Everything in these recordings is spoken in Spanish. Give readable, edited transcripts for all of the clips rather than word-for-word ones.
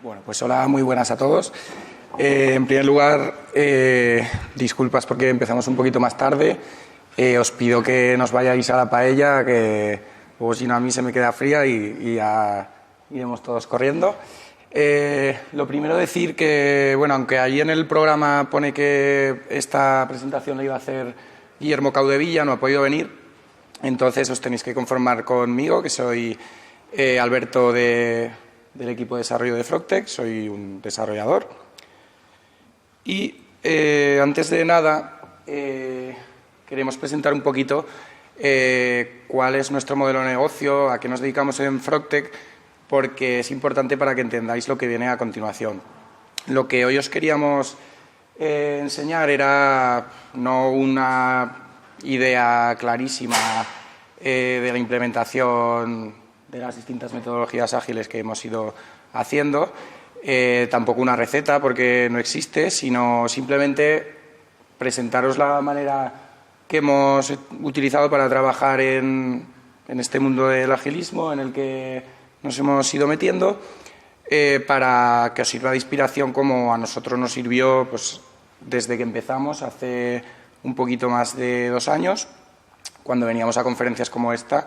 Bueno, pues hola, muy buenas a todos. En primer lugar, disculpas porque empezamos un poquito más tarde. Os pido que nos vayáis a la paella, que luego si no a mí se me queda fría y ya iremos todos corriendo. Lo primero decir que, bueno, aunque ahí en el programa pone que esta presentación la iba a hacer Guillermo Caudevilla, no ha podido venir, entonces os tenéis que conformar conmigo, que soy Alberto del equipo de desarrollo de Frogtech, soy un desarrollador. Y antes de nada, queremos presentar un poquito cuál es nuestro modelo de negocio, a qué nos dedicamos en Frogtech, porque es importante para que entendáis lo que viene a continuación. Lo que hoy os queríamos enseñar era no una idea clarísima de la implementación de las distintas metodologías ágiles que hemos ido haciendo, tampoco una receta porque no existe, sino simplemente presentaros la manera que hemos utilizado para trabajar en este mundo del agilismo en el que nos hemos ido metiendo, para que os sirva de inspiración como a nosotros nos sirvió pues, desde que empezamos hace un poquito más de 2 años, cuando veníamos a conferencias como esta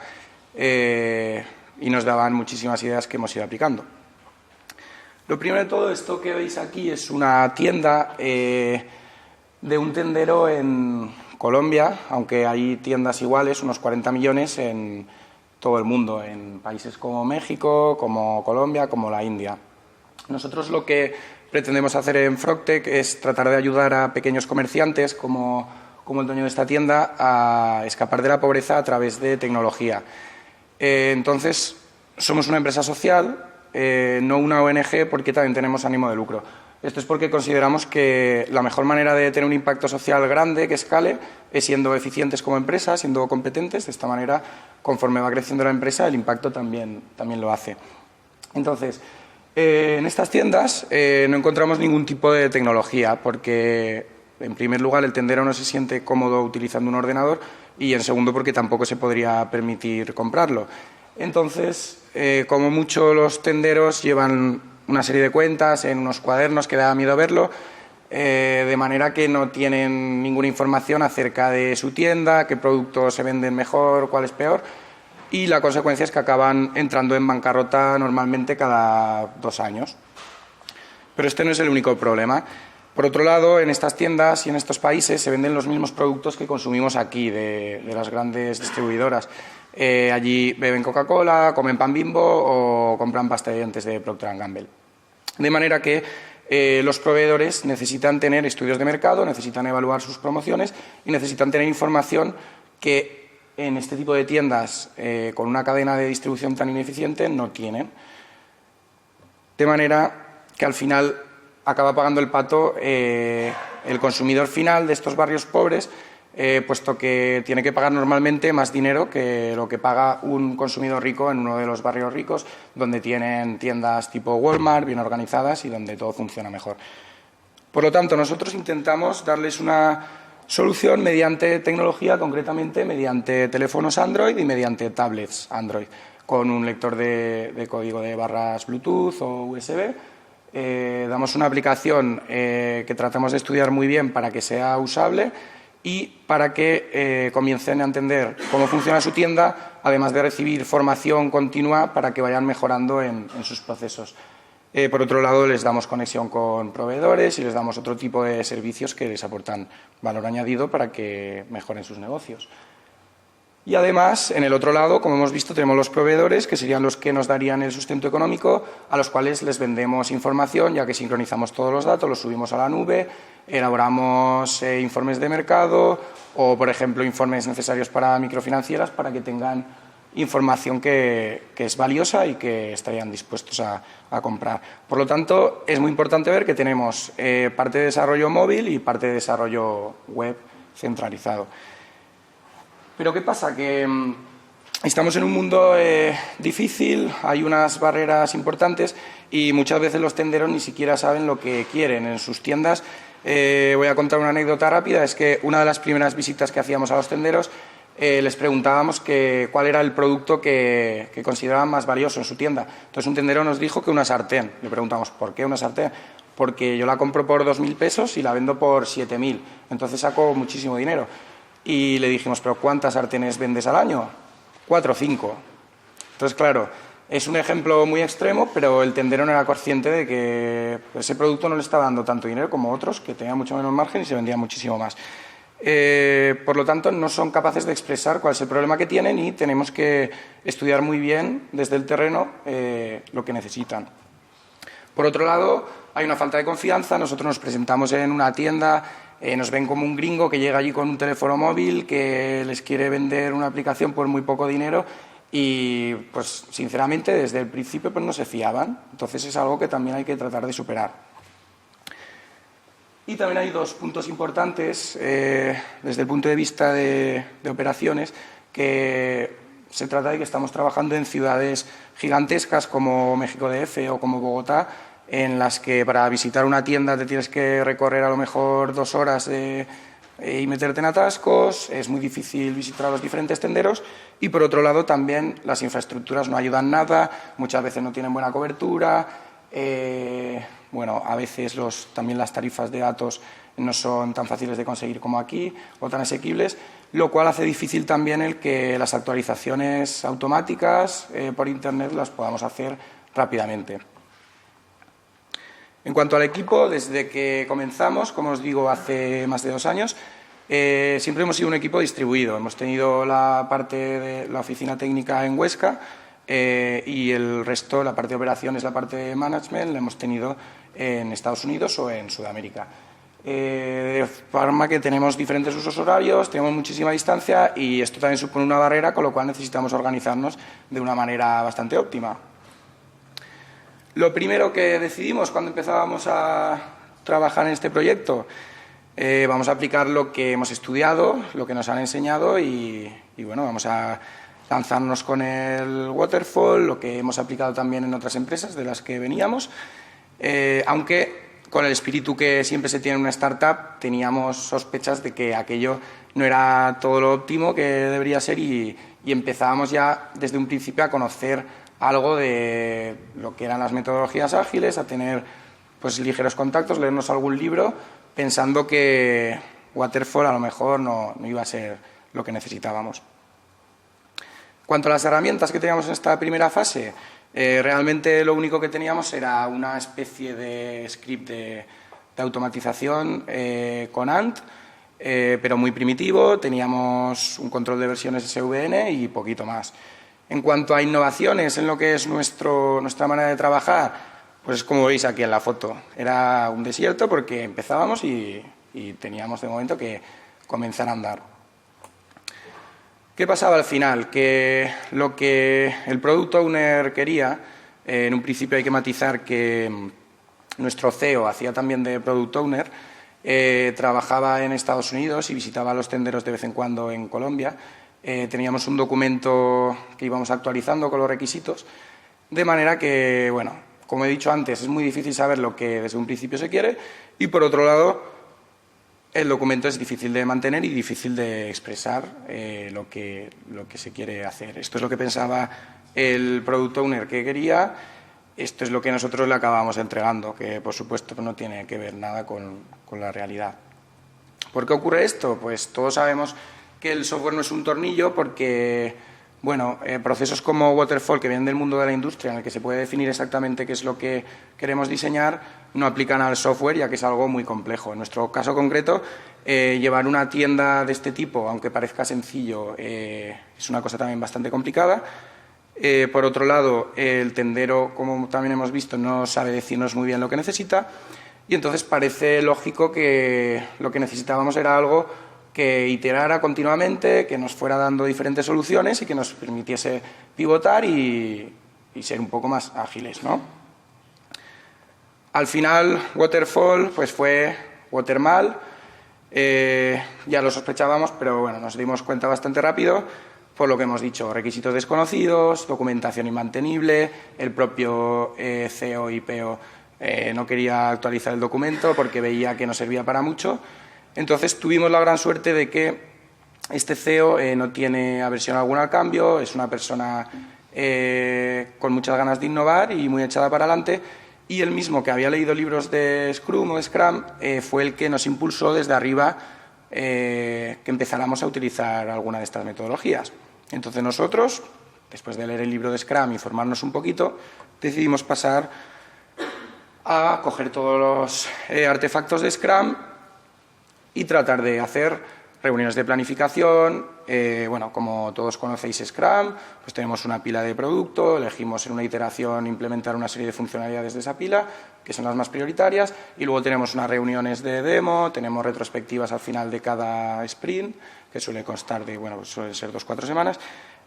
y nos daban muchísimas ideas que hemos ido aplicando. Lo primero de todo, esto que veis aquí es una tienda de un tendero en Colombia, aunque hay tiendas iguales, unos 40 millones en todo el mundo, en países como México, como Colombia, como la India. Nosotros lo que pretendemos hacer en Frogtech es tratar de ayudar a pequeños comerciantes, como el dueño de esta tienda, a escapar de la pobreza a través de tecnología. Entonces, somos una empresa social, no una ONG, porque también tenemos ánimo de lucro. Esto es porque consideramos que la mejor manera de tener un impacto social grande, que escale, es siendo eficientes como empresa, siendo competentes. De esta manera, conforme va creciendo la empresa, el impacto también lo hace. Entonces, en estas tiendas no encontramos ningún tipo de tecnología, porque, en primer lugar, el tendero no se siente cómodo utilizando un ordenador y, en segundo, porque tampoco se podría permitir comprarlo. Entonces, como mucho, los tenderos llevan una serie de cuentas en unos cuadernos que da miedo verlo, de manera que no tienen ninguna información acerca de su tienda, qué productos se venden mejor, cuál es peor, y la consecuencia es que acaban entrando en bancarrota normalmente cada 2 años. Pero este no es el único problema. Por otro lado, en estas tiendas y en estos países se venden los mismos productos que consumimos aquí, de las grandes distribuidoras. Allí beben Coca-Cola, comen pan Bimbo o compran pasta de dientes de Procter & Gamble. De manera que los proveedores necesitan tener estudios de mercado, necesitan evaluar sus promociones y necesitan tener información que en este tipo de tiendas con una cadena de distribución tan ineficiente no tienen. De manera que al final acaba pagando el pato el consumidor final de estos barrios pobres, puesto que tiene que pagar normalmente más dinero que lo que paga un consumidor rico en uno de los barrios ricos, donde tienen tiendas tipo Walmart, bien organizadas y donde todo funciona mejor. Por lo tanto, nosotros intentamos darles una solución mediante tecnología, concretamente mediante teléfonos Android y mediante tablets Android, con un lector de código de barras Bluetooth o USB. Damos una aplicación que tratamos de estudiar muy bien para que sea usable y para que comiencen a entender cómo funciona su tienda, además de recibir formación continua para que vayan mejorando en sus procesos. Por otro lado, les damos conexión con proveedores y les damos otro tipo de servicios que les aportan valor añadido para que mejoren sus negocios. Y además, en el otro lado, como hemos visto, tenemos los proveedores, que serían los que nos darían el sustento económico, a los cuales les vendemos información, ya que sincronizamos todos los datos, los subimos a la nube, elaboramos informes de mercado o, por ejemplo, informes necesarios para microfinancieras para que tengan información que es valiosa y que estarían dispuestos a comprar. Por lo tanto, es muy importante ver que tenemos parte de desarrollo móvil y parte de desarrollo web centralizado. Pero ¿qué pasa? Que estamos en un mundo difícil, hay unas barreras importantes y muchas veces los tenderos ni siquiera saben lo que quieren en sus tiendas. Voy a contar una anécdota rápida, es que una de las primeras visitas que hacíamos a los tenderos les preguntábamos cuál era el producto que consideraban más valioso en su tienda. Entonces un tendero nos dijo que una sartén. Le preguntamos, ¿por qué una sartén? Porque yo la compro por 2.000 pesos y la vendo por 7.000. Entonces saco muchísimo dinero. Y le dijimos, ¿pero cuántas sartenes vendes al año? 4 o 5. Entonces, claro, es un ejemplo muy extremo, pero el tendero no era consciente de que ese producto no le estaba dando tanto dinero como otros, que tenían mucho menos margen y se vendían muchísimo más. Por lo tanto, no son capaces de expresar cuál es el problema que tienen y tenemos que estudiar muy bien desde el terreno lo que necesitan. Por otro lado, hay una falta de confianza. Nosotros nos presentamos en una tienda, nos ven como un gringo que llega allí con un teléfono móvil, que les quiere vender una aplicación por muy poco dinero y, pues, sinceramente, desde el principio pues, no se fiaban. Entonces, es algo que también hay que tratar de superar. Y también hay 2 puntos importantes desde el punto de vista de operaciones, que se trata de que estamos trabajando en ciudades gigantescas como México DF o como Bogotá, en las que para visitar una tienda te tienes que recorrer a lo mejor 2 horas y meterte en atascos, es muy difícil visitar a los diferentes tenderos y, por otro lado, también las infraestructuras no ayudan nada, muchas veces no tienen buena cobertura. Bueno, a veces también las tarifas de datos no son tan fáciles de conseguir como aquí o tan asequibles, lo cual hace difícil también el que las actualizaciones automáticas por Internet las podamos hacer rápidamente. En cuanto al equipo, desde que comenzamos, como os digo, hace más de 2 años, siempre hemos sido un equipo distribuido. Hemos tenido la parte de la oficina técnica en Huesca, y el resto, la parte de operaciones, la parte de management, la hemos tenido en Estados Unidos o en Sudamérica. De forma que tenemos diferentes usos horarios, tenemos muchísima distancia y esto también supone una barrera, con lo cual necesitamos organizarnos de una manera bastante óptima. Lo primero que decidimos cuando empezábamos a trabajar en este proyecto, vamos a aplicar lo que hemos estudiado, lo que nos han enseñado y bueno, vamos a lanzarnos con el waterfall, lo que hemos aplicado también en otras empresas de las que veníamos, aunque con el espíritu que siempre se tiene en una startup teníamos sospechas de que aquello no era todo lo óptimo que debería ser y empezábamos ya desde un principio a conocer algo de lo que eran las metodologías ágiles, a tener pues ligeros contactos, leernos algún libro, pensando que waterfall a lo mejor no iba a ser lo que necesitábamos. Cuanto a las herramientas que teníamos en esta primera fase, realmente lo único que teníamos era una especie de script de automatización con Ant, pero muy primitivo. Teníamos un control de versiones SVN y poquito más. En cuanto a innovaciones en lo que es nuestra manera de trabajar, pues como veis aquí en la foto, era un desierto porque empezábamos y teníamos de momento que comenzar a andar. ¿Qué pasaba al final? Que lo que el Product Owner quería, en un principio hay que matizar que nuestro CEO hacía también de Product Owner, trabajaba en Estados Unidos y visitaba los tenderos de vez en cuando en Colombia. Teníamos un documento que íbamos actualizando con los requisitos, de manera que, bueno, como he dicho antes, es muy difícil saber lo que desde un principio se quiere y, por otro lado, el documento es difícil de mantener y difícil de expresar lo que se quiere hacer. Esto es lo que pensaba el Product Owner que quería, esto es lo que nosotros le acabamos entregando, que por supuesto no tiene que ver nada con la realidad. ¿Por qué ocurre esto? Pues todos sabemos que el software no es un tornillo porque, bueno, procesos como Waterfall, que vienen del mundo de la industria, en el que se puede definir exactamente qué es lo que queremos diseñar, no aplican al software, ya que es algo muy complejo. En nuestro caso concreto, llevar una tienda de este tipo, aunque parezca sencillo, es una cosa también bastante complicada. Por otro lado, el tendero, como también hemos visto, no sabe decirnos muy bien lo que necesita y entonces parece lógico que lo que necesitábamos era algo que iterara continuamente, que nos fuera dando diferentes soluciones y que nos permitiese pivotar y ser un poco más ágiles, ¿no? Al final, Waterfall pues fue Watermal. Ya lo sospechábamos, pero bueno, nos dimos cuenta bastante rápido por lo que hemos dicho, requisitos desconocidos, documentación inmantenible, el propio CEO y PO no quería actualizar el documento porque veía que no servía para mucho. Entonces tuvimos la gran suerte de que Este CEO no tiene aversión alguna al cambio, es una persona con muchas ganas de innovar y muy echada para adelante, y él mismo, que había leído libros de Scrum o de Scrum, fue el que nos impulsó desde arriba que empezáramos a utilizar alguna de estas metodologías. Entonces nosotros, después de leer el libro de Scrum y formarnos un poquito, decidimos pasar a coger todos los artefactos de Scrum y tratar de hacer reuniones de planificación. Bueno, como todos conocéis Scrum, pues tenemos una pila de producto, elegimos en una iteración implementar una serie de funcionalidades de esa pila, que son las más prioritarias, y luego tenemos unas reuniones de demo, tenemos retrospectivas al final de cada sprint, que suele constar de, bueno, pues suele ser 2 o 4 semanas.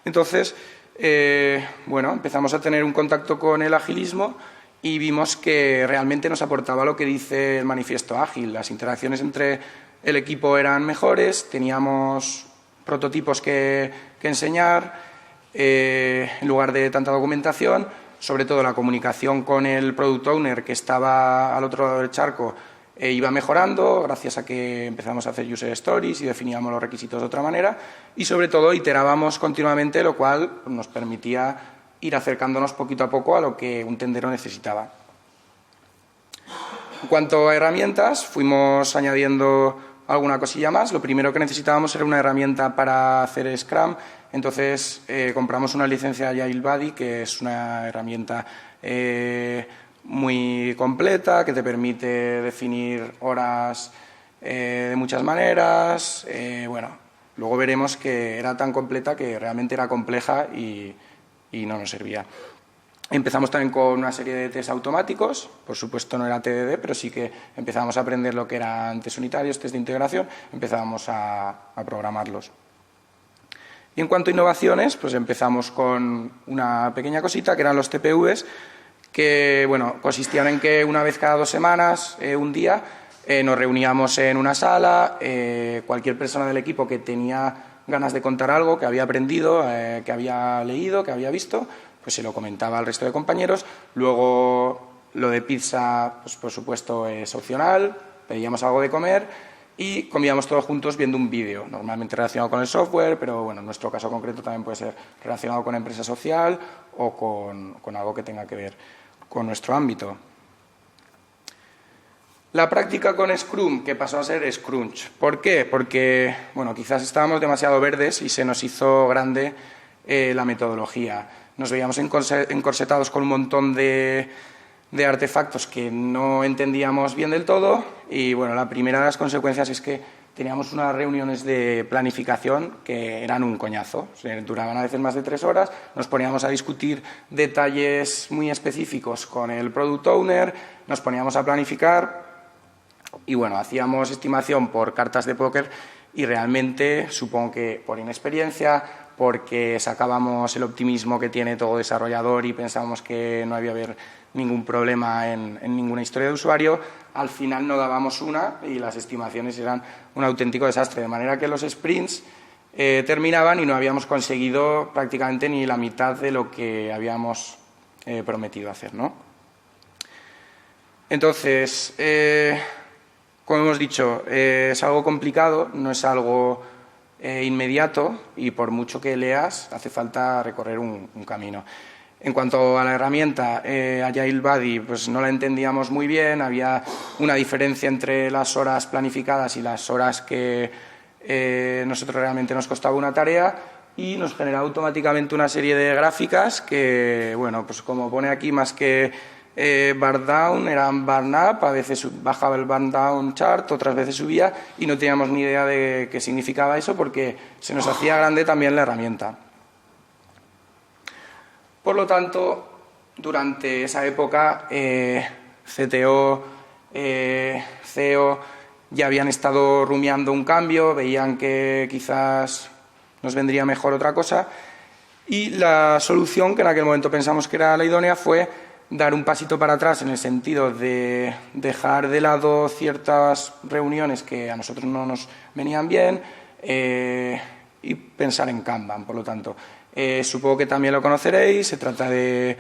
Entonces, bueno, empezamos a tener un contacto con el agilismo y vimos que realmente nos aportaba lo que dice el manifiesto ágil. Las interacciones entre el equipo eran mejores, teníamos prototipos que enseñar, en lugar de tanta documentación. Sobre todo la comunicación con el Product Owner, que estaba al otro lado del charco, iba mejorando gracias a que empezamos a hacer User Stories y definíamos los requisitos de otra manera, y sobre todo iterábamos continuamente, lo cual nos permitía ir acercándonos poquito a poco a lo que un tendero necesitaba. En cuanto a herramientas, fuimos añadiendo alguna cosilla más. Lo primero que necesitábamos era una herramienta para hacer Scrum. Entonces compramos una licencia de Agile Buddy, que es una herramienta muy completa, que te permite definir horas de muchas maneras. Bueno, luego veremos que era tan completa que realmente era compleja y no nos servía. Empezamos también con una serie de test automáticos. Por supuesto no era TDD, pero sí que empezamos a aprender lo que eran test unitarios, test de integración, empezábamos a programarlos. Y en cuanto a innovaciones, pues empezamos con una pequeña cosita que eran los TPVs, que bueno, consistían en que una vez cada 2 semanas, un día, nos reuníamos en una sala, cualquier persona del equipo que tenía ganas de contar algo, que había aprendido, que había leído, que había visto, pues se lo comentaba al resto de compañeros. Luego lo de pizza, pues por supuesto es opcional, pedíamos algo de comer y comíamos todos juntos viendo un vídeo, normalmente relacionado con el software, pero bueno, en nuestro caso concreto también puede ser relacionado con empresa social o con algo que tenga que ver con nuestro ámbito. La práctica con Scrum, que pasó a ser Scrunch. ¿Por qué? Porque, bueno, quizás estábamos demasiado verdes y se nos hizo grande la metodología. Nos veíamos encorsetados con un montón de artefactos que no entendíamos bien del todo y, bueno, la primera de las consecuencias es que teníamos unas reuniones de planificación que eran un coñazo. O sea, duraban a veces más de 3 horas, nos poníamos a discutir detalles muy específicos con el Product Owner, nos poníamos a planificar y, bueno, hacíamos estimación por cartas de póker y realmente, supongo que por inexperiencia, porque sacábamos el optimismo que tiene todo desarrollador y pensábamos que no había haber ningún problema en ninguna historia de usuario, al final no dábamos una y las estimaciones eran un auténtico desastre, de manera que los sprints terminaban y no habíamos conseguido prácticamente ni la mitad de lo que habíamos prometido hacer, ¿no? Entonces, como hemos dicho, es algo complicado, no es algo inmediato y por mucho que leas hace falta recorrer un camino. En cuanto a la herramienta Agile Buddy, pues no la entendíamos muy bien, había una diferencia entre las horas planificadas y las horas que nosotros realmente nos costaba una tarea y nos generaba automáticamente una serie de gráficas que, bueno, pues como pone aquí, más que bar down, eran bar up, a veces bajaba el bar down chart, otras veces subía y no teníamos ni idea de qué significaba eso porque se nos hacía grande también la herramienta. Por lo tanto, durante esa época, CTO, CEO ya habían estado rumiando un cambio, veían que quizás nos vendría mejor otra cosa y la solución, que en aquel momento pensamos que era la idónea, fue dar un pasito para atrás en el sentido de dejar de lado ciertas reuniones que a nosotros no nos venían bien y pensar en Kanban, por lo tanto. Supongo que también lo conoceréis, se trata de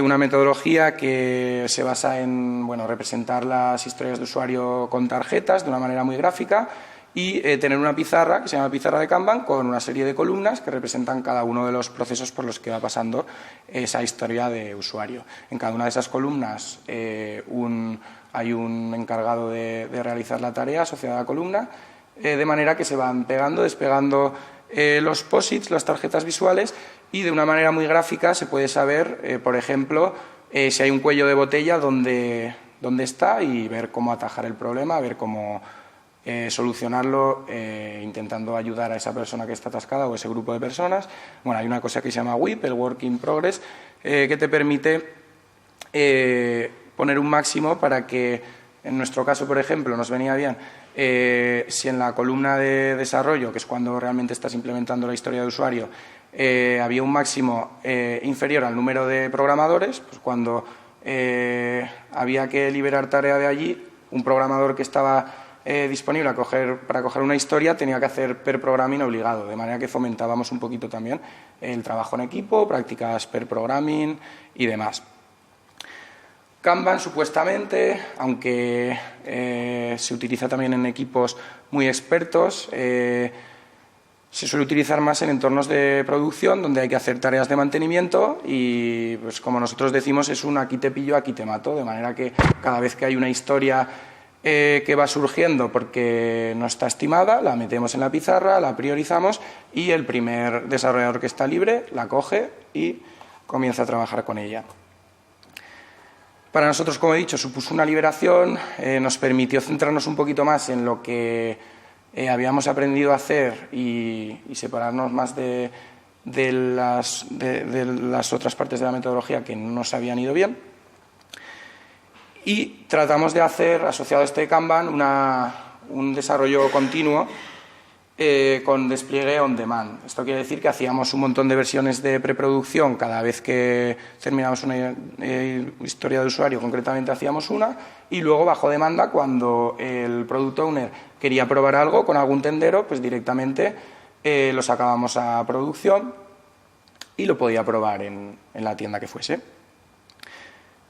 una metodología que se basa en, bueno, representar las historias de usuario con tarjetas de una manera muy gráfica y tener una pizarra que se llama pizarra de Kanban con una serie de columnas que representan cada uno de los procesos por los que va pasando esa historia de usuario. En cada una de esas columnas hay un encargado de realizar la tarea asociada a la columna, de manera que se van pegando, despegando los POSITs, las tarjetas visuales, y de una manera muy gráfica se puede saber, por ejemplo, si hay un cuello de botella, dónde está, y ver cómo atajar el problema, ver cómo solucionarlo, intentando ayudar a esa persona que está atascada o ese grupo de personas. Bueno, hay una cosa que se llama WIP, el Work in Progress, que te permite poner un máximo para que, en nuestro caso, por ejemplo, nos venía bien si en la columna de desarrollo, que es cuando realmente estás implementando la historia de usuario, había un máximo inferior al número de programadores, pues cuando había que liberar tarea de allí, un programador que estaba disponible para coger una historia tenía que hacer pair programming obligado, de manera que fomentábamos un poquito también el trabajo en equipo, prácticas pair programming y demás. Kanban, supuestamente, aunque se utiliza también en equipos muy expertos, se suele utilizar más en entornos de producción donde hay que hacer tareas de mantenimiento y, pues, como nosotros decimos, es un aquí te pillo, aquí te mato, de manera que cada vez que hay una historia que va surgiendo porque no está estimada, la metemos en la pizarra, la priorizamos y el primer desarrollador que está libre la coge y comienza a trabajar con ella. Para nosotros, como he dicho, supuso una liberación, nos permitió centrarnos un poquito más en lo que habíamos aprendido a hacer y separarnos más de las otras partes de la metodología que no nos habían ido bien. Y tratamos de hacer, asociado a este Kanban, un desarrollo continuo con despliegue on demand. Esto quiere decir que hacíamos un montón de versiones de preproducción cada vez que terminábamos una historia de usuario, concretamente hacíamos una, y luego bajo demanda, cuando el Product Owner quería probar algo con algún tendero, pues directamente lo sacábamos a producción y lo podía probar en la tienda que fuese.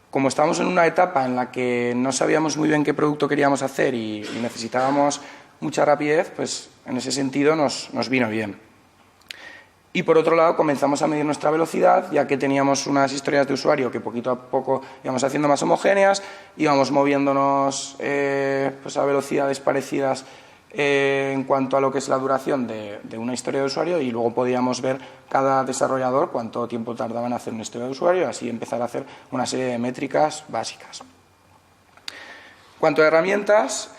Como estábamos en una etapa en la que no sabíamos muy bien qué producto queríamos hacer y necesitábamos mucha rapidez, pues en ese sentido nos vino bien. Y por otro lado comenzamos a medir nuestra velocidad, ya que teníamos unas historias de usuario que poquito a poco íbamos haciendo más homogéneas, íbamos moviéndonos pues a velocidades parecidas en cuanto a lo que es la duración de una historia de usuario, y luego podíamos ver cada desarrollador cuánto tiempo tardaba en hacer una historia de usuario y así empezar a hacer una serie de métricas básicas. En cuanto a herramientas,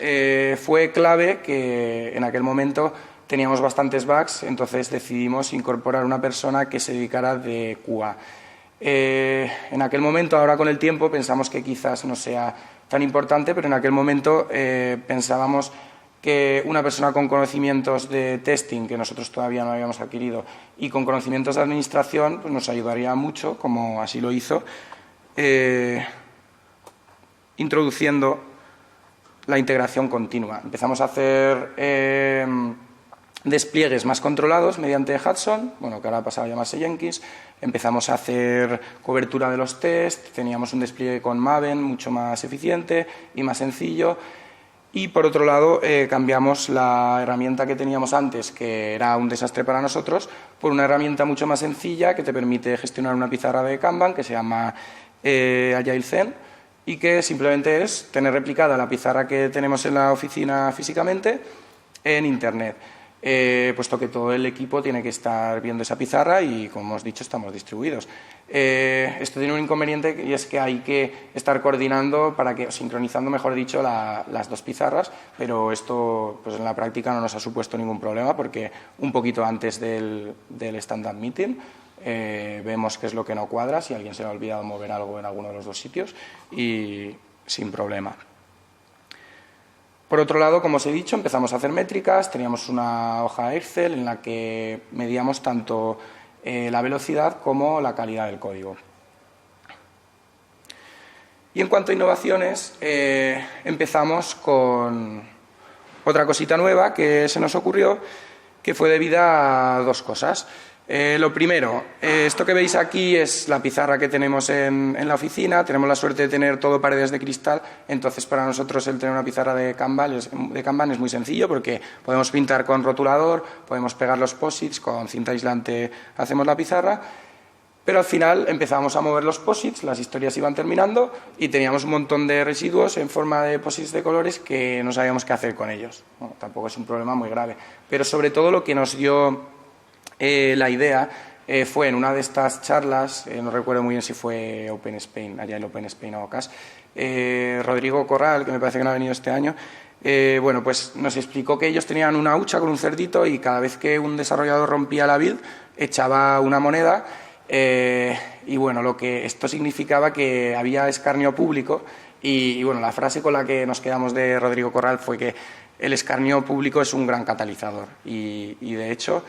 fue clave que en aquel momento teníamos bastantes bugs, entonces decidimos incorporar una persona que se dedicara de QA. En aquel momento, ahora con el tiempo, pensamos que quizás no sea tan importante, pero en aquel momento pensábamos que una persona con conocimientos de testing, que nosotros todavía no habíamos adquirido, y con conocimientos de administración, pues nos ayudaría mucho, como así lo hizo, introduciendo la integración continua. Empezamos a hacer despliegues más controlados mediante Hudson, bueno, que ahora ha pasado a llamarse Jenkins. Empezamos a hacer cobertura de los tests, teníamos un despliegue con Maven mucho más eficiente y más sencillo. Y, por otro lado, cambiamos la herramienta que teníamos antes, que era un desastre para nosotros, por una herramienta mucho más sencilla que te permite gestionar una pizarra de Kanban que se llama Agile Zen, y que simplemente es tener replicada la pizarra que tenemos en la oficina físicamente en Internet, puesto que todo el equipo tiene que estar viendo esa pizarra y, como hemos dicho, estamos distribuidos. Esto tiene un inconveniente, y es que hay que estar coordinando, sincronizando, mejor dicho, las dos pizarras, pero esto, pues, en la práctica no nos ha supuesto ningún problema, porque un poquito antes del stand-up meeting vemos qué es lo que no cuadra, si alguien se le ha olvidado mover algo en alguno de los dos sitios, y sin problema. Por otro lado, como os he dicho, empezamos a hacer métricas, teníamos una hoja Excel en la que medíamos tanto la velocidad como la calidad del código. Y en cuanto a innovaciones, empezamos con otra cosita nueva que se nos ocurrió, que fue debida a dos cosas. Lo primero, esto que veis aquí es la pizarra que tenemos en la oficina. Tenemos la suerte de tener todo paredes de cristal, entonces para nosotros el tener una pizarra de Kanban es muy sencillo porque podemos pintar con rotulador, podemos pegar los posits, con cinta aislante hacemos la pizarra, pero al final empezamos a mover los posits, las historias iban terminando y teníamos un montón de residuos en forma de posits de colores que no sabíamos qué hacer con ellos. Bueno, tampoco es un problema muy grave, pero sobre todo lo que nos dio la idea fue en una de estas charlas, no recuerdo muy bien si fue Open Spain, allá en Open Spain o CAS, Rodrigo Corral, que me parece que no ha venido este año, bueno, pues nos explicó que ellos tenían una hucha con un cerdito y cada vez que un desarrollador rompía la build echaba una moneda, y bueno, esto significaba que había escarnio público y bueno, la frase con la que nos quedamos de Rodrigo Corral fue que el escarnio público es un gran catalizador y de hecho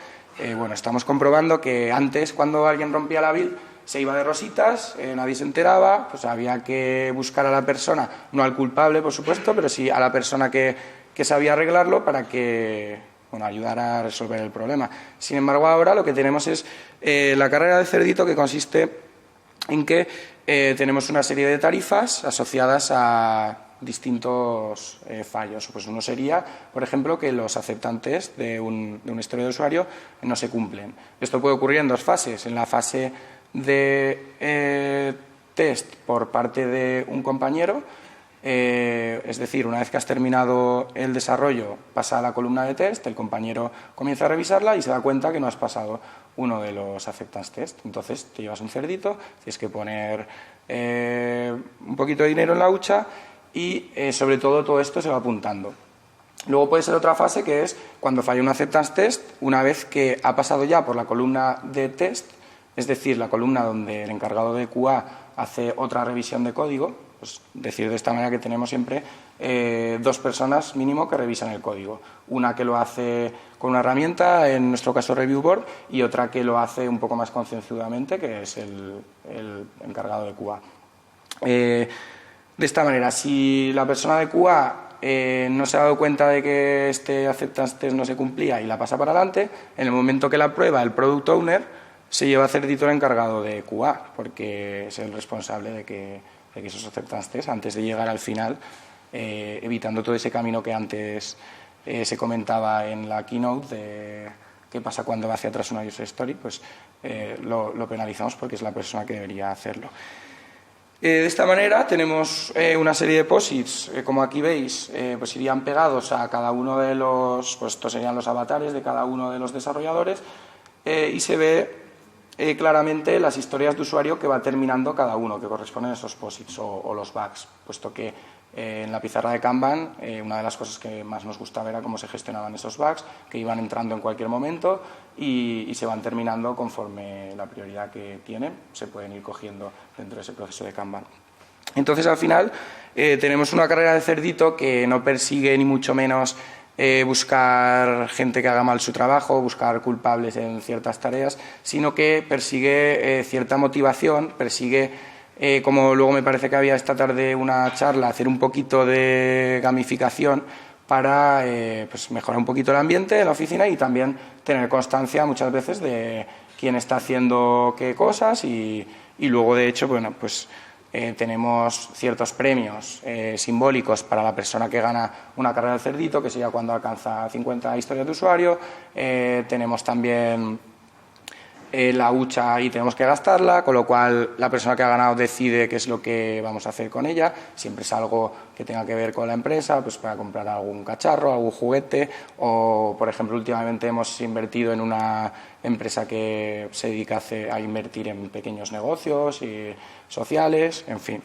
bueno, estamos comprobando que antes, cuando alguien rompía la build, se iba de rositas, nadie se enteraba, pues había que buscar a la persona, no al culpable, por supuesto, pero sí a la persona que sabía arreglarlo para que, bueno, ayudara a resolver el problema. Sin embargo, ahora lo que tenemos es la carrera de cerdito, que consiste en que tenemos una serie de tarifas asociadas a distintos fallos. Pues uno sería, por ejemplo, que los aceptantes de una historia de usuario no se cumplen. Esto puede ocurrir en dos fases. En la fase de test por parte de un compañero, es decir, una vez que has terminado el desarrollo, pasa a la columna de test, el compañero comienza a revisarla y se da cuenta que no has pasado uno de los acceptance test. Entonces te llevas un cerdito, tienes que poner un poquito de dinero en la hucha y sobre todo esto se va apuntando. Luego puede ser otra fase, que es cuando falla un acceptance test, una vez que ha pasado ya por la columna de test, es decir, la columna donde el encargado de QA hace otra revisión de código. Pues decir de esta manera que tenemos siempre dos personas mínimo que revisan el código. Una que lo hace con una herramienta, en nuestro caso Review Board, y otra que lo hace un poco más concienzudamente, que es el encargado de QA. De esta manera, si la persona de QA no se ha dado cuenta de que este acceptance test no se cumplía y la pasa para adelante, en el momento que la prueba el Product Owner se lleva a cerdito el encargado de QA, porque es el responsable de que esos acceptance test, antes de llegar al final, evitando todo ese camino que antes se comentaba en la keynote de qué pasa cuando va hacia atrás una user story, pues lo penalizamos porque es la persona que debería hacerlo. De esta manera tenemos una serie de posits, como aquí veis, pues irían pegados a cada uno de los, pues estos serían los avatares de cada uno de los desarrolladores, y se ve claramente las historias de usuario que va terminando cada uno, que corresponden a esos posits o los bugs, puesto que en la pizarra de Kanban una de las cosas que más nos gustaba era cómo se gestionaban esos bugs, que iban entrando en cualquier momento y se van terminando conforme la prioridad que tienen, se pueden ir cogiendo dentro de ese proceso de Kanban. Entonces, al final, tenemos una carrera de cerdito que no persigue ni mucho menos buscar gente que haga mal su trabajo, buscar culpables en ciertas tareas, sino que persigue cierta motivación, persigue, como luego me parece que había esta tarde una charla, hacer un poquito de gamificación para pues mejorar un poquito el ambiente en la oficina y también tener constancia muchas veces de quién está haciendo qué cosas y luego, de hecho, bueno, pues tenemos ciertos premios simbólicos para la persona que gana una carrera del cerdito, que sería cuando alcanza 50 historias de usuario. Tenemos también la hucha y tenemos que gastarla, con lo cual la persona que ha ganado decide qué es lo que vamos a hacer con ella. Siempre es algo que tenga que ver con la empresa, pues para comprar algún cacharro, algún juguete, o por ejemplo últimamente hemos invertido en una empresa que se dedica a invertir en pequeños negocios y sociales, en fin.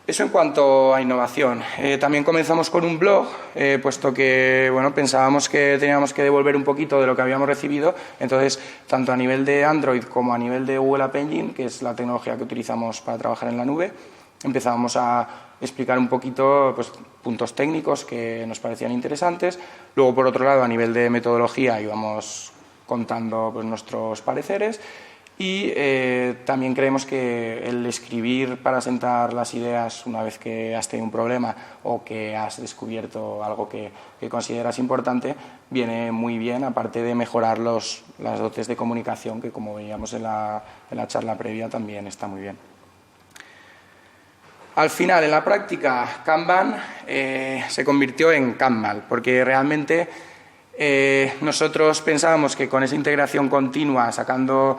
Eso en cuanto a innovación. También comenzamos con un blog, puesto que bueno, pensábamos que teníamos que devolver un poquito de lo que habíamos recibido. Entonces, tanto a nivel de Android como a nivel de Google App Engine, que es la tecnología que utilizamos para trabajar en la nube, empezábamos a explicar un poquito pues, puntos técnicos que nos parecían interesantes. Luego, por otro lado, a nivel de metodología íbamos contando pues, nuestros pareceres. Y también creemos que el escribir para sentar las ideas una vez que has tenido un problema o que has descubierto algo que consideras importante viene muy bien, aparte de mejorar las dotes de comunicación, que como veíamos en la charla previa también está muy bien. Al final, en la práctica, Kanban se convirtió en Kanban, porque realmente nosotros pensábamos que con esa integración continua, sacando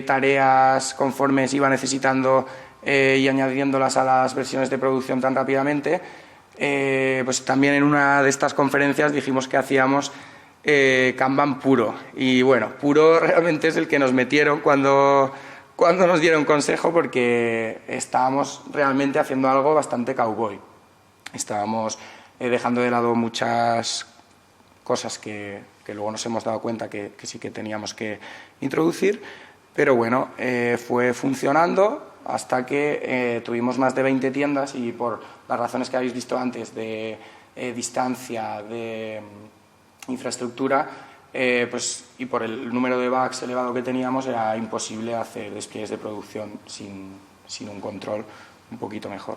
tareas conforme se iba necesitando y añadiéndolas a las versiones de producción tan rápidamente, pues también en una de estas conferencias dijimos que hacíamos Kanban puro. Y bueno, puro realmente es el que nos metieron cuando nos dieron consejo, porque estábamos realmente haciendo algo bastante cowboy. Estábamos dejando de lado muchas cosas que luego nos hemos dado cuenta que sí que teníamos que introducir, pero bueno, fue funcionando hasta que tuvimos más de 20 tiendas y por las razones que habéis visto antes de distancia, de infraestructura, pues, y por el número de bugs elevado que teníamos, era imposible hacer despliegues de producción sin un control un poquito mejor.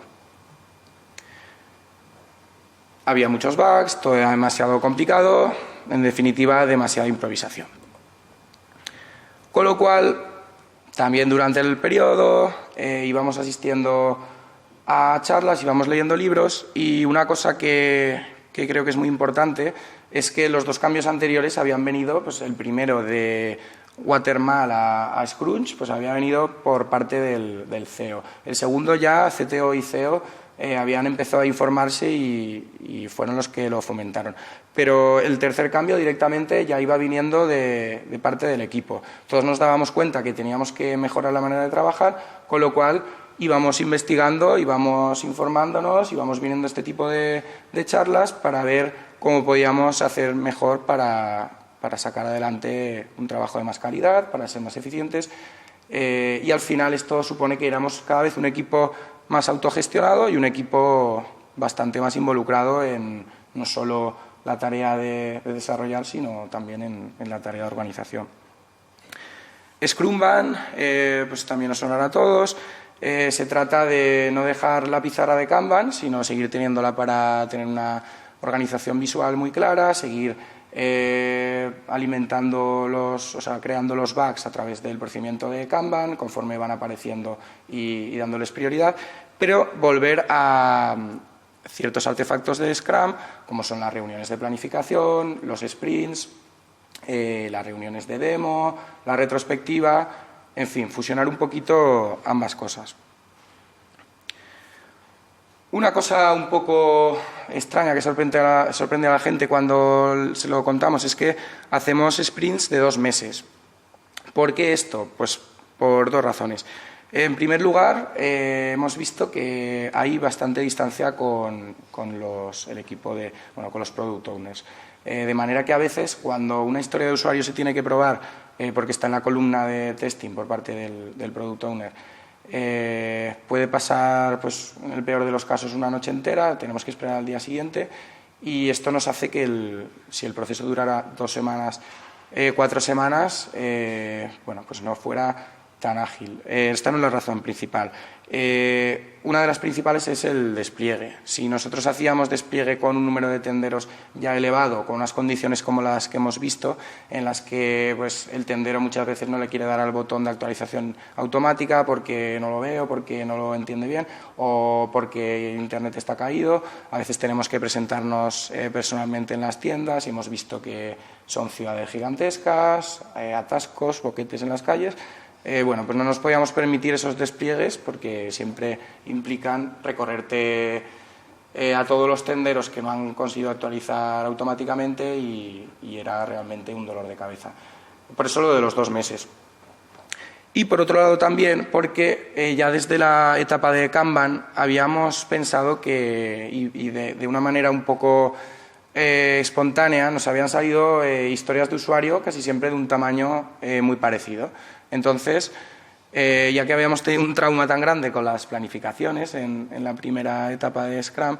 Había muchos bugs, todo era demasiado complicado, en definitiva, demasiada improvisación. Con lo cual, también durante el periodo íbamos asistiendo a charlas, íbamos leyendo libros, y una cosa que creo que es muy importante es que los dos cambios anteriores habían venido, pues el primero de Watermal a Scrunch, pues había venido por parte del CEO. El segundo ya, CTO y CEO, habían empezado a informarse y fueron los que lo fomentaron. Pero el tercer cambio directamente ya iba viniendo de parte del equipo. Todos nos dábamos cuenta que teníamos que mejorar la manera de trabajar, con lo cual íbamos investigando, íbamos informándonos, íbamos viniendo este tipo de charlas para ver cómo podíamos hacer mejor para sacar adelante un trabajo de más calidad, para ser más eficientes. Y al final esto supone que éramos cada vez un equipo más autogestionado y un equipo bastante más involucrado en no solo la tarea de desarrollar, sino también en la tarea de organización. Scrumban, pues también nos sonará a todos. Se trata de no dejar la pizarra de Kanban, sino seguir teniéndola para tener una organización visual muy clara, seguir alimentando creando los bugs a través del procedimiento de Kanban conforme van apareciendo y dándoles prioridad, pero volver a ciertos artefactos de Scrum, como son las reuniones de planificación, los sprints, las reuniones de demo, la retrospectiva, en fin, fusionar un poquito ambas cosas. Una cosa un poco extraña que sorprende a la gente cuando se lo contamos es que hacemos sprints de 2 meses. ¿Por qué esto? Pues por 2 razones. En primer lugar, hemos visto que hay bastante distancia con el equipo con los product owners. De manera que a veces, cuando una historia de usuario se tiene que probar, porque está en la columna de testing por parte del product owner, puede pasar, pues, en el peor de los casos, una noche entera, tenemos que esperar al día siguiente, y esto nos hace que si el proceso durara 2 semanas, 4 semanas, bueno, pues no fuera tan ágil. Esta no es la razón principal. Una de las principales es el despliegue. Si nosotros hacíamos despliegue con un número de tenderos ya elevado, con unas condiciones como las que hemos visto, en las que pues, el tendero muchas veces no le quiere dar al botón de actualización automática porque no lo veo, porque no lo entiende bien o porque Internet está caído, a veces tenemos que presentarnos personalmente en las tiendas y hemos visto que son ciudades gigantescas, atascos, boquetes en las calles. Bueno, pues no nos podíamos permitir esos despliegues porque siempre implican recorrerte a todos los tenderos que no han conseguido actualizar automáticamente y era realmente un dolor de cabeza. Por eso lo de los 2 meses. Y por otro lado también porque ya desde la etapa de Kanban habíamos pensado que, y de una manera un poco espontánea, nos habían salido historias de usuario casi siempre de un tamaño muy parecido. Entonces, ya que habíamos tenido un trauma tan grande con las planificaciones en la primera etapa de Scrum,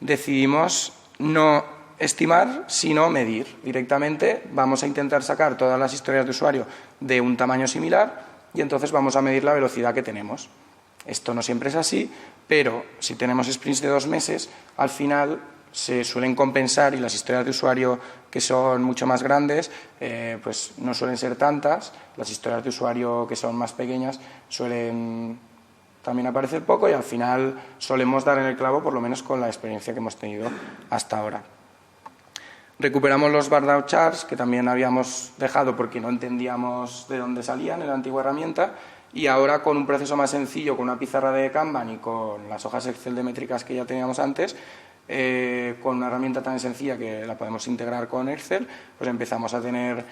decidimos no estimar, sino medir. Directamente vamos a intentar sacar todas las historias de usuario de un tamaño similar y entonces vamos a medir la velocidad que tenemos. Esto no siempre es así, pero si tenemos sprints de 2 meses, al final se suelen compensar y las historias de usuario que son mucho más grandes pues no suelen ser tantas, las historias de usuario que son más pequeñas suelen también aparecer poco y al final solemos dar en el clavo, por lo menos con la experiencia que hemos tenido hasta ahora. Recuperamos los Bardown charts que también habíamos dejado porque no entendíamos de dónde salían en la antigua herramienta y ahora con un proceso más sencillo, con una pizarra de Kanban y con las hojas Excel de métricas que ya teníamos antes, con una herramienta tan sencilla que la podemos integrar con Excel, pues empezamos a tener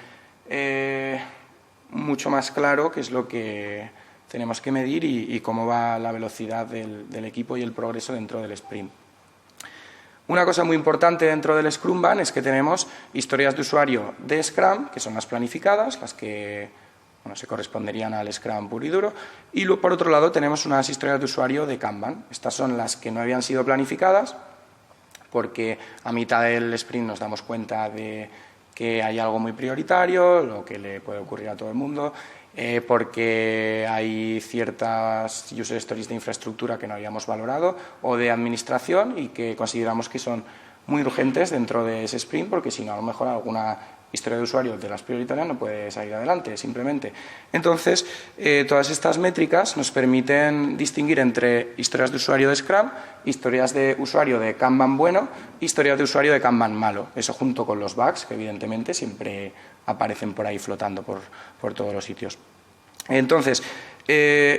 mucho más claro qué es lo que tenemos que medir y cómo va la velocidad del equipo y el progreso dentro del sprint. Una cosa muy importante dentro del Scrumban es que tenemos historias de usuario de Scrum, que son las planificadas, las que se corresponderían al Scrum puro y duro, y luego, por otro lado, tenemos unas historias de usuario de Kanban. Estas son las que no habían sido planificadas, porque a mitad del sprint nos damos cuenta de que hay algo muy prioritario, lo que le puede ocurrir a todo el mundo, porque hay ciertas user stories de infraestructura que no habíamos valorado o de administración y que consideramos que son muy urgentes dentro de ese sprint, porque si no, a lo mejor alguna historia de usuario de las prioritarias no puede salir adelante, simplemente. Entonces, todas estas métricas nos permiten distinguir entre historias de usuario de Scrum, historias de usuario de Kanban bueno, historias de usuario de Kanban malo. Eso junto con los bugs, que evidentemente siempre aparecen por ahí flotando por todos los sitios. Entonces,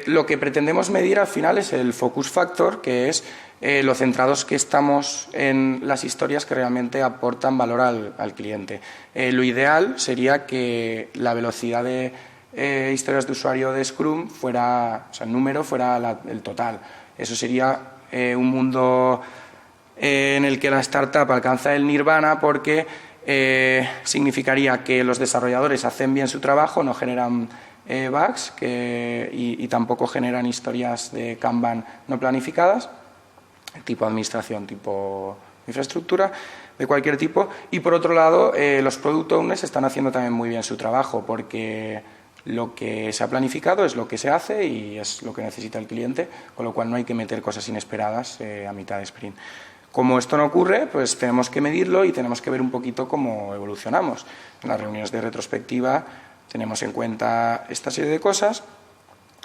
lo que pretendemos medir al final es el focus factor, que es lo centrados que estamos en las historias que realmente aportan valor al cliente. Lo ideal sería que la velocidad de historias de usuario de Scrum fuera, o sea, el número fuera el total. Eso sería un mundo en el que la startup alcanza el nirvana, porque significaría que los desarrolladores hacen bien su trabajo, no generan bugs y tampoco generan historias de Kanban no planificadas, tipo administración, tipo infraestructura, de cualquier tipo. Y por otro lado, los product owners están haciendo también muy bien su trabajo, porque lo que se ha planificado es lo que se hace y es lo que necesita el cliente, con lo cual no hay que meter cosas inesperadas a mitad de sprint. Como esto no ocurre, pues tenemos que medirlo y tenemos que ver un poquito cómo evolucionamos. En las reuniones de retrospectiva tenemos en cuenta esta serie de cosas.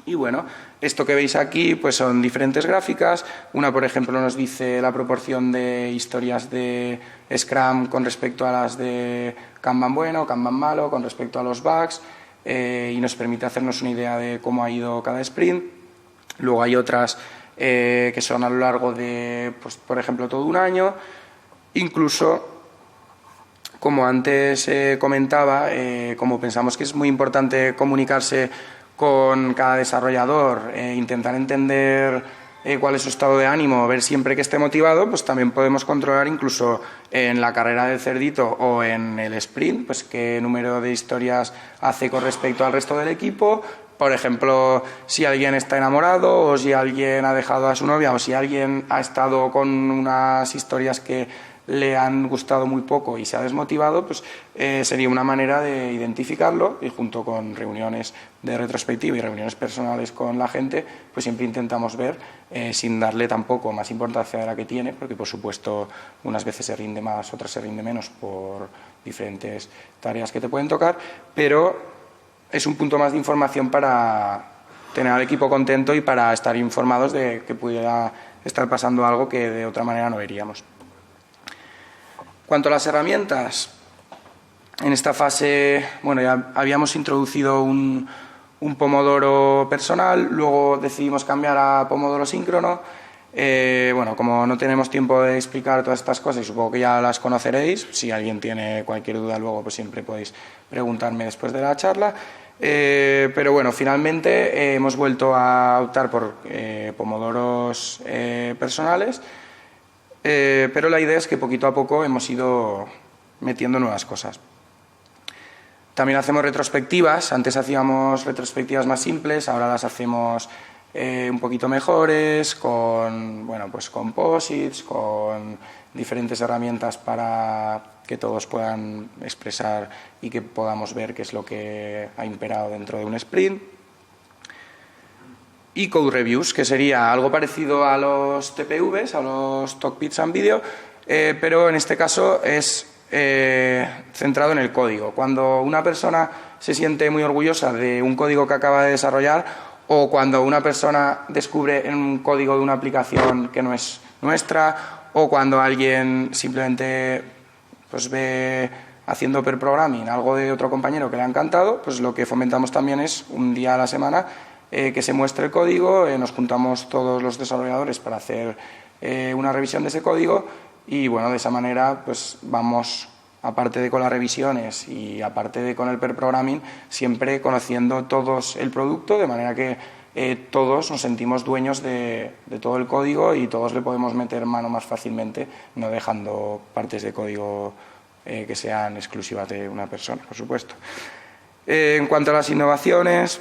Y bueno, esto que veis aquí pues son diferentes gráficas. Una, por ejemplo, nos dice la proporción de historias de Scrum con respecto a las de Kanban bueno, Kanban malo, con respecto a los bugs, y nos permite hacernos una idea de cómo ha ido cada sprint. Luego hay otras que son a lo largo de, pues, por ejemplo, todo un año. Incluso, como antes comentaba, como pensamos que es muy importante comunicarse con cada desarrollador, intentar entender cuál es su estado de ánimo, ver siempre que esté motivado, pues también podemos controlar incluso en la carrera del cerdito o en el sprint, pues qué número de historias hace con respecto al resto del equipo. Por ejemplo, si alguien está enamorado o si alguien ha dejado a su novia o si alguien ha estado con unas historias que le han gustado muy poco y se ha desmotivado, pues sería una manera de identificarlo, y junto con reuniones de retrospectiva y reuniones personales con la gente, pues siempre intentamos ver, sin darle tampoco más importancia de la que tiene, porque por supuesto unas veces se rinde más, otras se rinde menos por diferentes tareas que te pueden tocar, pero es un punto más de información para tener al equipo contento y para estar informados de que pudiera estar pasando algo que de otra manera no veríamos. Cuanto a las herramientas, en esta fase, bueno, ya habíamos introducido un Pomodoro personal, luego decidimos cambiar a Pomodoro síncrono. Bueno, como no tenemos tiempo de explicar todas estas cosas, y supongo que ya las conoceréis, si alguien tiene cualquier duda luego, pues siempre podéis preguntarme después de la charla. Pero bueno, finalmente hemos vuelto a optar por Pomodoros personales. Pero la idea es que poquito a poco hemos ido metiendo nuevas cosas. También hacemos retrospectivas. Antes hacíamos retrospectivas más simples, ahora las hacemos un poquito mejores, con, bueno, pues con posits, con diferentes herramientas para que todos puedan expresar y que podamos ver qué es lo que ha imperado dentro de un sprint. y Code Reviews, que sería algo parecido a los TPVs, a los Talk Bits and Video, pero en este caso es centrado en el código. Cuando una persona se siente muy orgullosa de un código que acaba de desarrollar, o cuando una persona descubre un código de una aplicación que no es nuestra, o cuando alguien simplemente pues ve haciendo pair programming algo de otro compañero que le ha encantado, pues lo que fomentamos también es un día a la semana que se muestre el código, nos juntamos todos los desarrolladores para hacer una revisión de ese código y bueno, de esa manera pues vamos, aparte de con las revisiones y aparte de con el pair programming, siempre conociendo todos el producto, de manera que todos nos sentimos dueños de todo el código y todos le podemos meter mano más fácilmente, no dejando partes de código que sean exclusivas de una persona, por supuesto. En cuanto a las innovaciones,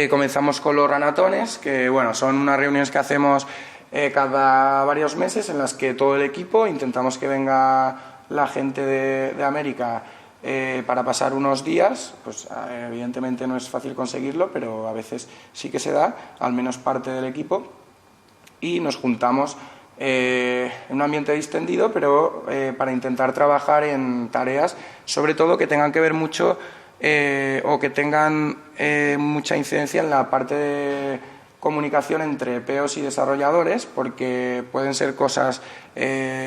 comenzamos con los ranatones, que bueno, son unas reuniones que hacemos cada varios meses en las que todo el equipo intentamos que venga la gente de América para pasar unos días. Pues evidentemente no es fácil conseguirlo, pero a veces sí que se da, al menos parte del equipo, y nos juntamos en un ambiente distendido, pero para intentar trabajar en tareas, sobre todo que tengan que ver mucho o que tengan mucha incidencia en la parte de comunicación entre POs y desarrolladores, porque pueden ser cosas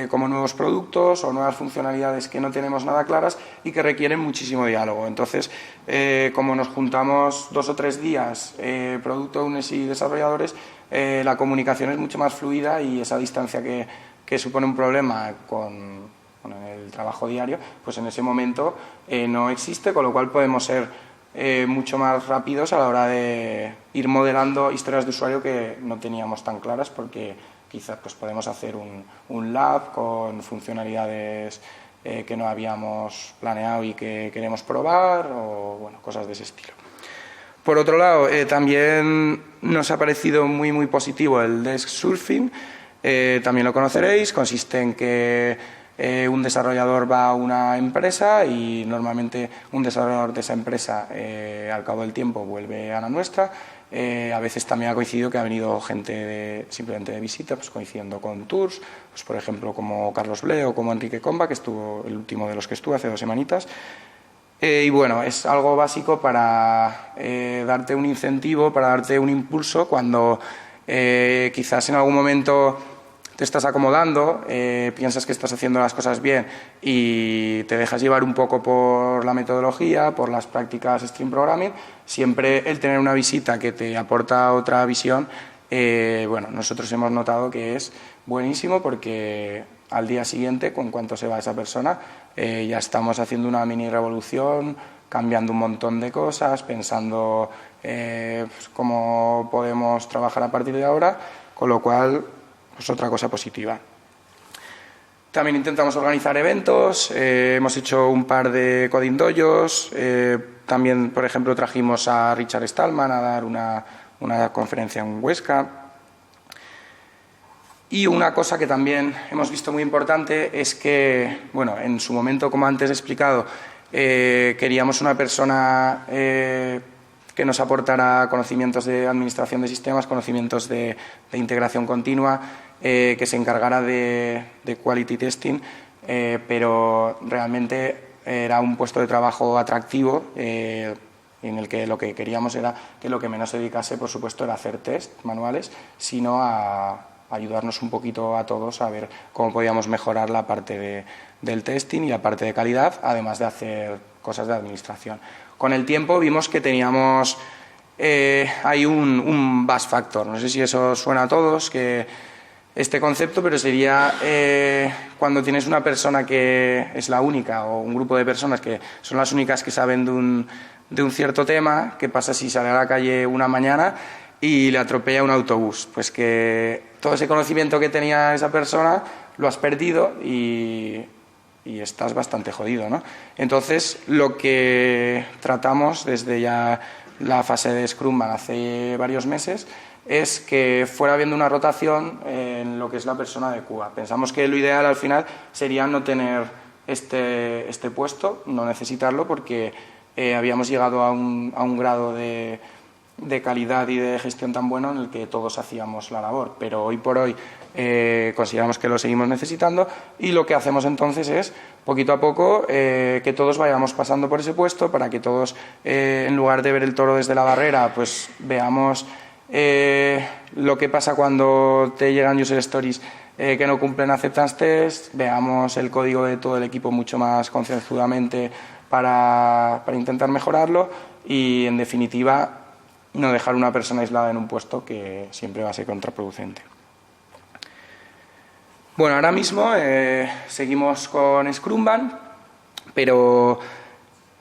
como nuevos productos o nuevas funcionalidades que no tenemos nada claras y que requieren muchísimo diálogo. Entonces, como nos juntamos 2 o 3 días, producto owners y desarrolladores, la comunicación es mucho más fluida y esa distancia que supone un problema con el trabajo diario, pues en ese momento no existe, con lo cual podemos ser mucho más rápidos a la hora de ir modelando historias de usuario que no teníamos tan claras, porque quizás pues podemos hacer un lab con funcionalidades que no habíamos planeado y que queremos probar, o bueno, cosas de ese estilo. Por otro lado, también nos ha parecido muy positivo el Desk Surfing. También lo conoceréis. Consiste en que un desarrollador va a una empresa y normalmente un desarrollador de esa empresa al cabo del tiempo vuelve a la nuestra. A veces también ha coincidido que ha venido gente simplemente de visita, pues coincidiendo con tours, pues por ejemplo como Carlos Ble o como Enrique Comba, que estuvo el último de los que estuvo hace 2 semanitas. Y bueno, es algo básico para darte un incentivo, para darte un impulso cuando quizás en algún momento te estás acomodando, piensas que estás haciendo las cosas bien y te dejas llevar un poco por la metodología, por las prácticas stream programming. Siempre el tener una visita que te aporta otra visión, bueno, nosotros hemos notado que es buenísimo, porque al día siguiente, con cuanto se va esa persona, ya estamos haciendo una mini revolución, cambiando un montón de cosas, pensando pues, cómo podemos trabajar a partir de ahora, con lo cual, pues otra cosa positiva. También intentamos organizar eventos, hemos hecho un par de coding dojos, también, por ejemplo, trajimos a Richard Stallman a dar una conferencia en Huesca. Y una cosa que también hemos visto muy importante es que, bueno, en su momento, como antes he explicado, queríamos una persona que nos aportara conocimientos de administración de sistemas, conocimientos de integración continua, que se encargara de quality testing, pero realmente era un puesto de trabajo atractivo, en el que lo que queríamos era que lo que menos se dedicase, por supuesto, era hacer test manuales, sino a ayudarnos un poquito a todos a ver cómo podíamos mejorar la parte del testing y la parte de calidad, además de hacer cosas de administración. Con el tiempo vimos que teníamos hay un buzz factor, no sé si eso suena a todos, que este concepto, pero sería cuando tienes una persona que es la única, o un grupo de personas que son las únicas que saben de un cierto tema. ¿Qué pasa si sale a la calle una mañana y le atropella un autobús? Pues que todo ese conocimiento que tenía esa persona lo has perdido y estás bastante jodido, ¿no? Entonces, lo que tratamos desde ya la fase de Scrum hace varios meses es que fuera habiendo una rotación en lo que es la persona de Cuba. Pensamos que lo ideal al final sería no tener este puesto, no necesitarlo, porque habíamos llegado a un grado de de calidad y de gestión tan bueno en el que todos hacíamos la labor, pero hoy por hoy consideramos que lo seguimos necesitando y lo que hacemos entonces es, poquito a poco, que todos vayamos pasando por ese puesto para que todos, en lugar de ver el toro desde la barrera, pues veamos lo que pasa cuando te llegan user stories que no cumplen acceptance test, veamos el código de todo el equipo mucho más concienzudamente para intentar mejorarlo y, en definitiva, no dejar una persona aislada en un puesto que siempre va a ser contraproducente. Bueno, ahora mismo seguimos con Scrumban, pero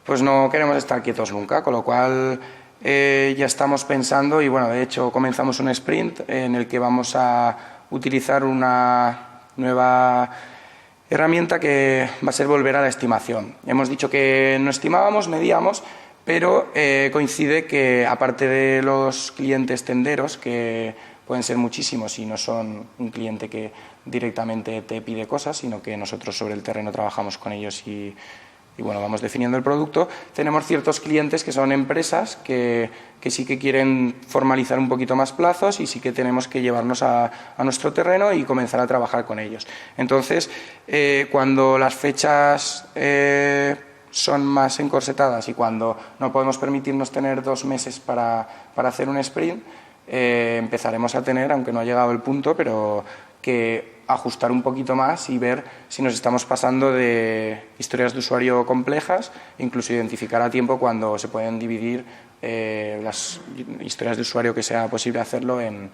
pues no queremos estar quietos nunca, con lo cual ya estamos pensando y, bueno, de hecho comenzamos un sprint en el que vamos a utilizar una nueva herramienta que va a ser volver a la estimación. Hemos dicho que no estimábamos, medíamos, pero coincide que, aparte de los clientes tenderos, que pueden ser muchísimos y no son un cliente que directamente te pide cosas, sino que nosotros sobre el terreno trabajamos con ellos y bueno, vamos definiendo el producto, tenemos ciertos clientes que son empresas que sí que quieren formalizar un poquito más plazos y sí que tenemos que llevarnos a nuestro terreno y comenzar a trabajar con ellos. Entonces, cuando las fechas son más encorsetadas y cuando no podemos permitirnos tener 2 meses para hacer un sprint, empezaremos a tener, aunque no ha llegado el punto, pero que ajustar un poquito más y ver si nos estamos pasando de historias de usuario complejas, incluso identificar a tiempo cuando se pueden dividir las historias de usuario, que sea posible hacerlo en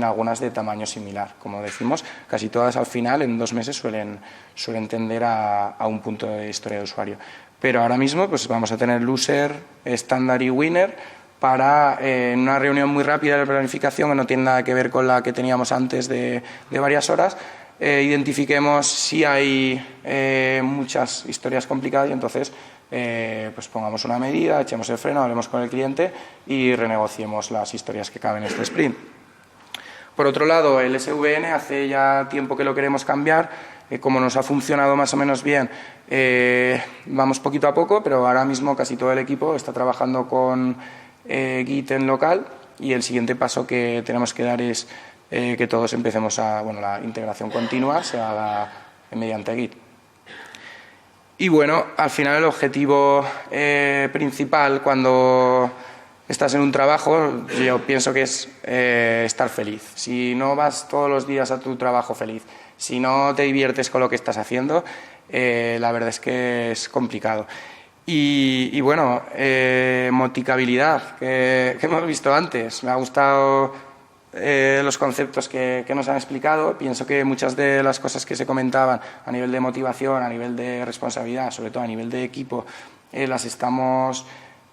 algunas de tamaño similar. Como decimos, casi todas al final en 2 meses suelen tender a un punto de historia de usuario. Pero ahora mismo pues vamos a tener loser, estándar y winner para, en una reunión muy rápida de planificación que no tiene nada que ver con la que teníamos antes de varias horas, identifiquemos si hay muchas historias complicadas y entonces pues pongamos una medida, echemos el freno, hablemos con el cliente y renegociemos las historias que caben en este sprint. Por otro lado, el SVN hace ya tiempo que lo queremos cambiar. Como nos ha funcionado más o menos bien, vamos poquito a poco, pero ahora mismo casi todo el equipo está trabajando con Git en local y el siguiente paso que tenemos que dar es que todos empecemos la integración continua se haga mediante Git. Y bueno, al final el objetivo principal cuando estás en un trabajo, yo pienso que es estar feliz. Si no vas todos los días a tu trabajo feliz, si no te diviertes con lo que estás haciendo, la verdad es que es complicado. Y bueno, moticabilidad, que hemos visto antes. Me ha gustado los conceptos que nos han explicado. Pienso que muchas de las cosas que se comentaban a nivel de motivación, a nivel de responsabilidad, sobre todo a nivel de equipo, las estamos,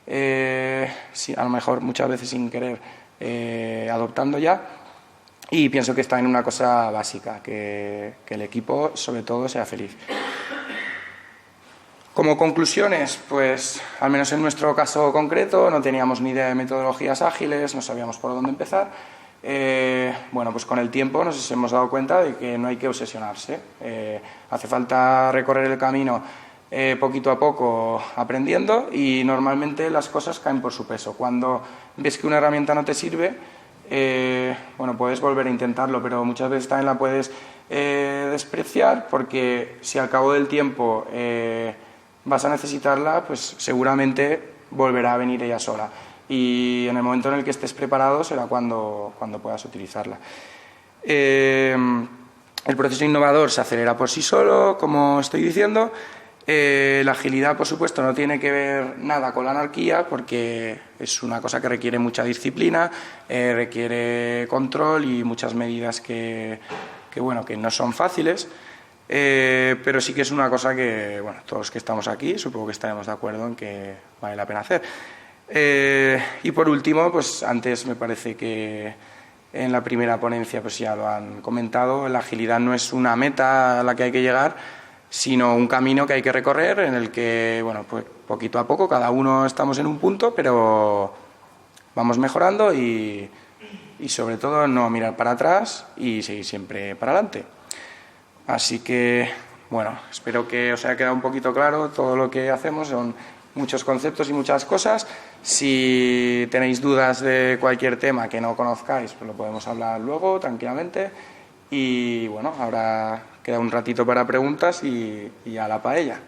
a lo mejor muchas veces sin querer, adoptando ya. Y pienso que está en una cosa básica, que el equipo sobre todo sea feliz. Como conclusiones, pues al menos en nuestro caso concreto no teníamos ni idea de metodologías ágiles, no sabíamos por dónde empezar. Bueno, pues con el tiempo nos hemos dado cuenta de que no hay que obsesionarse. Hace falta recorrer el camino poquito a poco aprendiendo y normalmente las cosas caen por su peso. Cuando ves que una herramienta no te sirve, bueno, puedes volver a intentarlo, pero muchas veces también la puedes despreciar porque si al cabo del tiempo vas a necesitarla, pues seguramente volverá a venir ella sola. Y en el momento en el que estés preparado será cuando puedas utilizarla. El proceso innovador se acelera por sí solo, como estoy diciendo. La agilidad, por supuesto, no tiene que ver nada con la anarquía porque es una cosa que requiere mucha disciplina, requiere control y muchas medidas que no son fáciles. Pero sí que es una cosa que, bueno, todos los que estamos aquí supongo que estaremos de acuerdo en que vale la pena hacer. Y por último, pues antes me parece que en la primera ponencia pues ya lo han comentado, la agilidad no es una meta a la que hay que llegar, sino un camino que hay que recorrer en el que, bueno, pues poquito a poco cada uno estamos en un punto, pero vamos mejorando y sobre todo no mirar para atrás y seguir siempre para adelante. Así que, bueno, espero que os haya quedado un poquito claro todo lo que hacemos. Son muchos conceptos y muchas cosas. Si tenéis dudas de cualquier tema que no conozcáis, pues lo podemos hablar luego tranquilamente. Y bueno, ahora queda un ratito para preguntas y a la paella.